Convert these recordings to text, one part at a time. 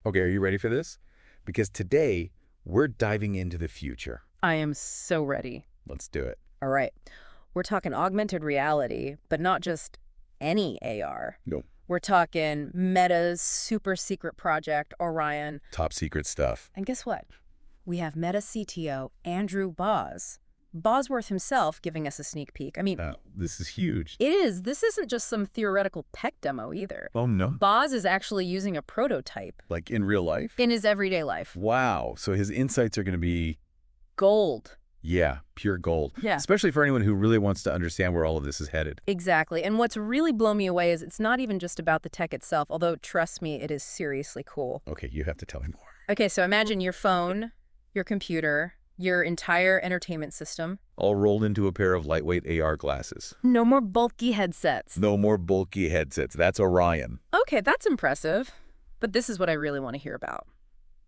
Okay, are you ready for this? Because today, we're diving into the future. I am so ready. Let's do it. All right. We're talking augmented reality, but not just any AR. No. We're talking Meta's super secret project, Orion. Top secret stuff. And guess what? We have Meta CTO Andrew Bosworth himself giving us a sneak peek. I mean, This is huge. it is. This isn't just some theoretical tech demo either. Oh, no. Boz is actually using a prototype Like in real life? in his everyday life. Wow. So his insights are going to be, Gold. yeah, pure gold. Yeah. Especially for anyone who really wants to understand where all of this is headed. Exactly. And what's really blown me away is it's not even just about the tech itself, although trust me, it is seriously cool. Okay, you have to tell me more. Okay, so imagine your phone, your computer, your entire entertainment system. All rolled into a pair of lightweight AR glasses. No more bulky headsets. No more bulky headsets. That's Orion. Okay, that's impressive. But this is what I really want to hear about.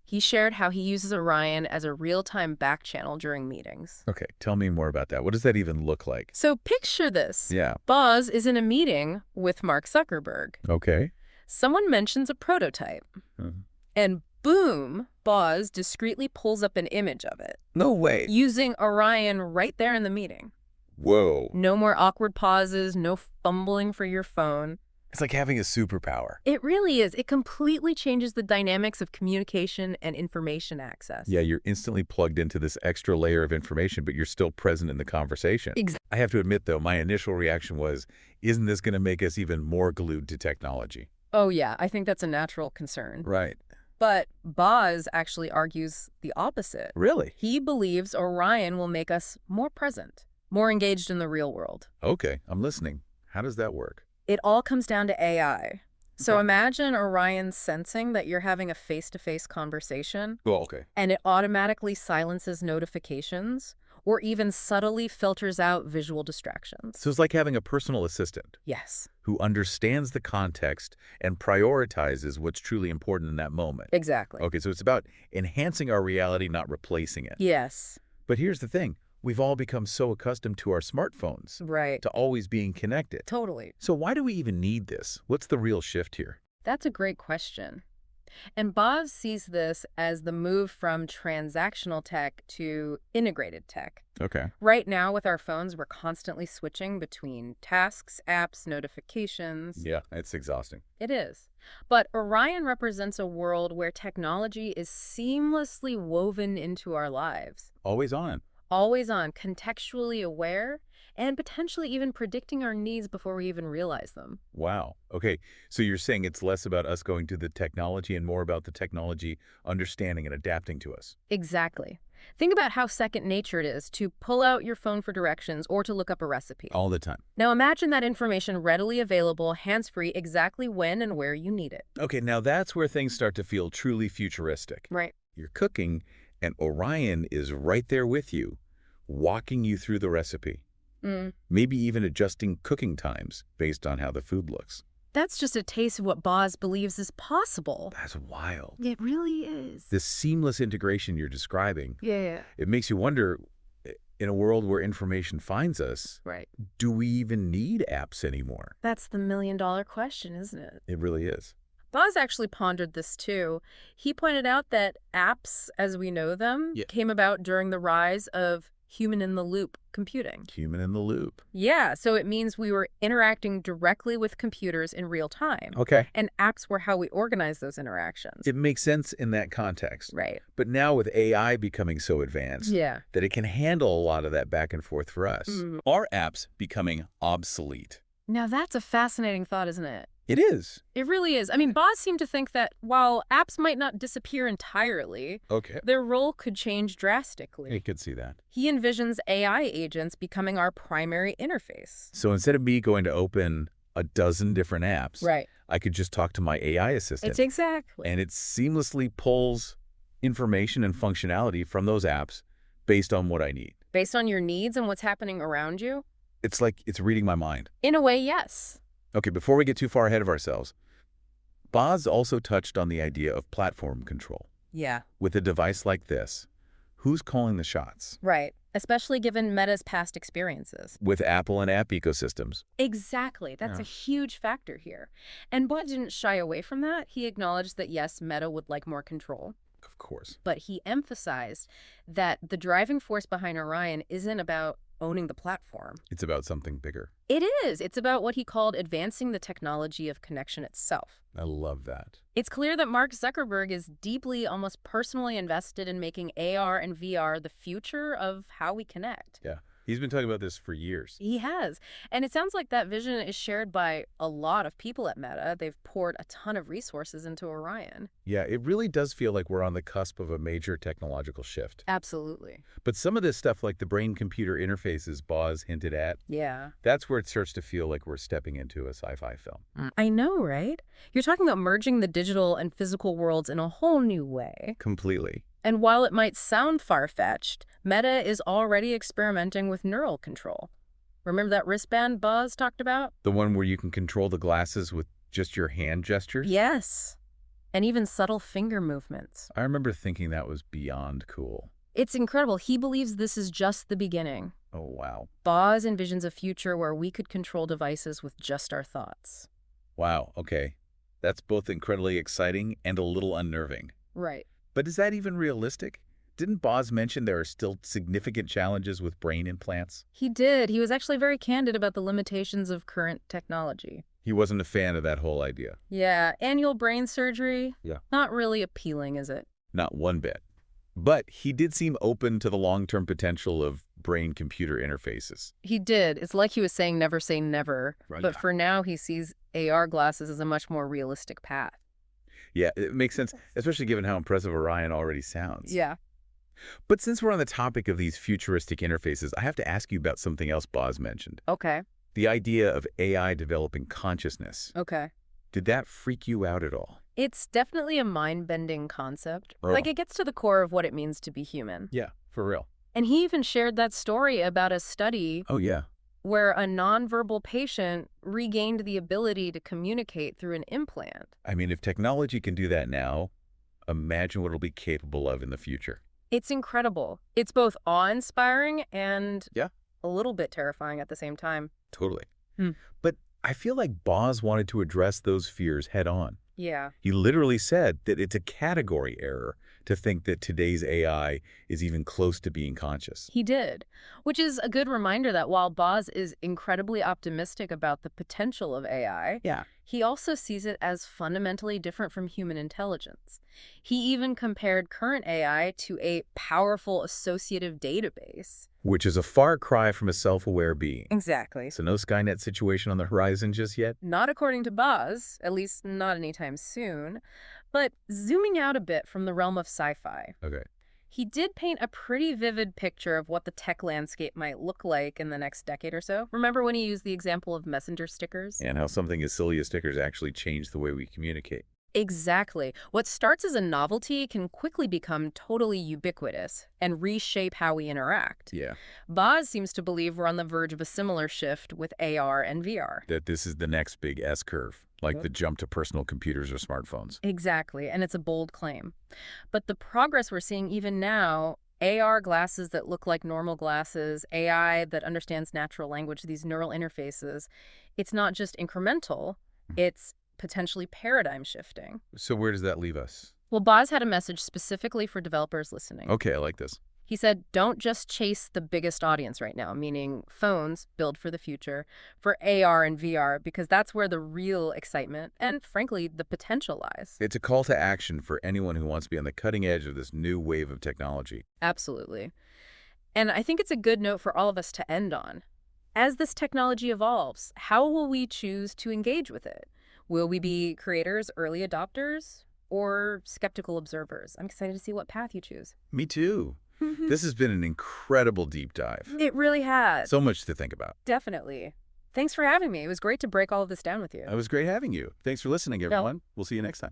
He shared how he uses Orion as a real-time back channel during meetings. Okay, tell me more about that. What does that even look like? So picture this. Yeah. Boz is in a meeting with Mark Zuckerberg. Okay. Someone mentions a prototype. Mhm. And boom, Boz discreetly pulls up an image of it, No way. using Orion right there in the meeting. Whoa. No more awkward pauses, no fumbling for your phone. It's like having a superpower. It really is. It completely changes the dynamics of communication and information access. Yeah, you're instantly plugged into this extra layer of information, but you're still present in the conversation. Exactly. I have to admit, though, my initial reaction was, isn't this going to make us even more glued to technology? Oh, yeah, I think that's a natural concern. Right. But Boz actually argues the opposite. Really? He believes Orion will make us more present, more engaged in the real world. Okay, I'm listening. How does that work? It all comes down to AI. So Okay. imagine Orion sensing that you're having a face-to-face conversation, Well, okay. and it automatically silences notifications or even subtly filters out visual distractions. So it's like having a personal assistant Yes, who understands the context and prioritizes what's truly important in that moment. exactly. Okay, so it's about enhancing our reality, not replacing it. Yes, But here's the thing. We've all become so accustomed to our smartphones, right. to always being connected. Totally. So why do we even need this? What's the real shift here? That's a great question. And Boz sees this as the move from transactional tech to integrated tech. Okay. Right now, with our phones, we're constantly switching between tasks, apps, notifications. Yeah, it's exhausting. It is. But Orion represents a world where technology is seamlessly woven into our lives, Always on. always on, contextually aware, and potentially even predicting our needs before we even realize them. Wow. Okay, so you're saying it's less about us going to the technology and more about the technology understanding and adapting to us. Exactly. Think about how second nature it is to pull out your phone for directions or to look up a recipe. All the time. Now imagine that information readily available, hands-free, exactly when and where you need it. Okay, now that's where things start to feel truly futuristic. Right. You're cooking, and Orion is right there with you, walking you through the recipe. Maybe even adjusting cooking times based on how the food looks. That's just a taste of what Boz believes is possible. That's wild. It really is. This seamless integration you're describing, Yeah. it makes you wonder, in a world where information finds us, Right. do we even need apps anymore? That's the million-dollar question, isn't it? It really is. Boz actually pondered this too. He pointed out that apps, as we know them, Yeah. came about during the rise of human-in-the-loop computing. Human in the loop. Yeah, so it means we were interacting directly with computers in real time. Okay. And apps were how we organize those interactions. It makes sense in that context. Right. But now with AI becoming so advanced Yeah. that it can handle a lot of that back and forth for us, are apps becoming obsolete? Now that's a fascinating thought, isn't it? It is. It really is. I mean, Boz seemed to think that while apps might not disappear entirely, Okay. their role could change drastically. I could see that. He envisions AI agents becoming our primary interface. So instead of me going to open a dozen different apps, Right. I could just talk to my AI assistant. It's exactly. And it seamlessly pulls information and functionality from those apps based on what I need. Based on your needs and what's happening around you? It's like it's reading my mind. In a way, yes. Okay, before we get too far ahead of ourselves, Boz also touched on the idea of platform control. Yeah. With a device like this, who's calling the shots? Right. especially given Meta's past experiences. With Apple and app ecosystems. Exactly. That's Yeah. a huge factor here. And Bud didn't shy away from that. He acknowledged that, yes, Meta would like more control, Of course. but he emphasized that the driving force behind Orion isn't about owning the platform. It's about something bigger. It is. It's about what he called advancing the technology of connection itself. I love that. It's clear that Mark Zuckerberg is deeply, almost personally invested in making AR and VR the future of how we connect. Yeah. He's been talking about this for years. He has. And it sounds like that vision is shared by a lot of people at Meta. They've poured a ton of resources into Orion. Yeah, it really does feel like we're on the cusp of a major technological shift. Absolutely. But some of this stuff, like the brain-computer interfaces Boz hinted at, Yeah. that's where it starts to feel like we're stepping into a sci-fi film. I know, right? You're talking about merging the digital and physical worlds in a whole new way. Completely. And while it might sound far-fetched, Meta is already experimenting with neural control. Remember that wristband Buzz talked about? The one where you can control the glasses with just your hand gestures? Yes. And even subtle finger movements. I remember thinking that was beyond cool. It's incredible. He believes this is just the beginning. Oh, wow. Boz envisions a future where we could control devices with just our thoughts. Wow, okay. That's both incredibly exciting and a little unnerving. Right. But is that even realistic? Didn't Boz mention there are still significant challenges with brain implants? He did. He was actually very candid about the limitations of current technology. He wasn't a fan of that whole idea. Yeah, annual brain surgery? Yeah. Not really appealing, is it? Not one bit. But he did seem open to the long-term potential of brain-computer interfaces. He did. It's like he was saying never say never. Right. But for now, he sees AR glasses as a much more realistic path. Yeah, it makes sense, especially given how impressive Orion already sounds. Yeah. But since we're on the topic of these futuristic interfaces, I have to ask you about something else Boz mentioned. Okay. The idea of AI developing consciousness. Okay. Did that freak you out at all? It's definitely a mind-bending concept. Oh. Like, it gets to the core of what it means to be human. Yeah, for real. And he even shared that story about a study Oh, yeah. where a nonverbal patient regained the ability to communicate through an implant. I mean, if technology can do that now, imagine what it'll be capable of in the future. It's incredible. It's both awe-inspiring and Yeah. a little bit terrifying at the same time. Totally. Hmm. But I feel like Boz wanted to address those fears head on. Yeah. He literally said that it's a category error to think that today's AI is even close to being conscious. He did, which is a good reminder that while Boz is incredibly optimistic about the potential of AI, Yeah. he also sees it as fundamentally different from human intelligence. He even compared current AI to a powerful associative database. Which is a far cry from a self-aware being. Exactly. So no Skynet situation on the horizon just yet? Not according to Boz, at least not anytime soon. But zooming out a bit from the realm of sci-fi, Okay. he did paint a pretty vivid picture of what the tech landscape might look like in the next decade or so. Remember when he used the example of messenger stickers? And how something as silly as stickers actually changed the way we communicate. Exactly. What starts as a novelty can quickly become totally ubiquitous and reshape how we interact. Yeah. Boz seems to believe we're on the verge of a similar shift with AR and VR. That this is the next big S-curve, like the jump to personal computers or smartphones. Exactly, and it's a bold claim. But the progress we're seeing even now, AR glasses that look like normal glasses, AI that understands natural language, these neural interfaces, it's not just incremental, it's potentially paradigm shifting. So where does that leave us? Well, Boz had a message specifically for developers listening. Okay, I like this. He said, don't just chase the biggest audience right now, meaning phones build for the future, for AR and VR, because that's where the real excitement and, frankly, the potential lies. It's a call to action for anyone who wants to be on the cutting edge of this new wave of technology. Absolutely. And I think it's a good note for all of us to end on. As this technology evolves, how will we choose to engage with it? Will we be creators, early adopters, or skeptical observers? I'm excited to see what path you choose. Me too. This has been an incredible deep dive. It really has. So much to think about. Definitely. Thanks for having me. It was great to break all of this down with you. It was great having you. Thanks for listening, everyone. We'll see you next time.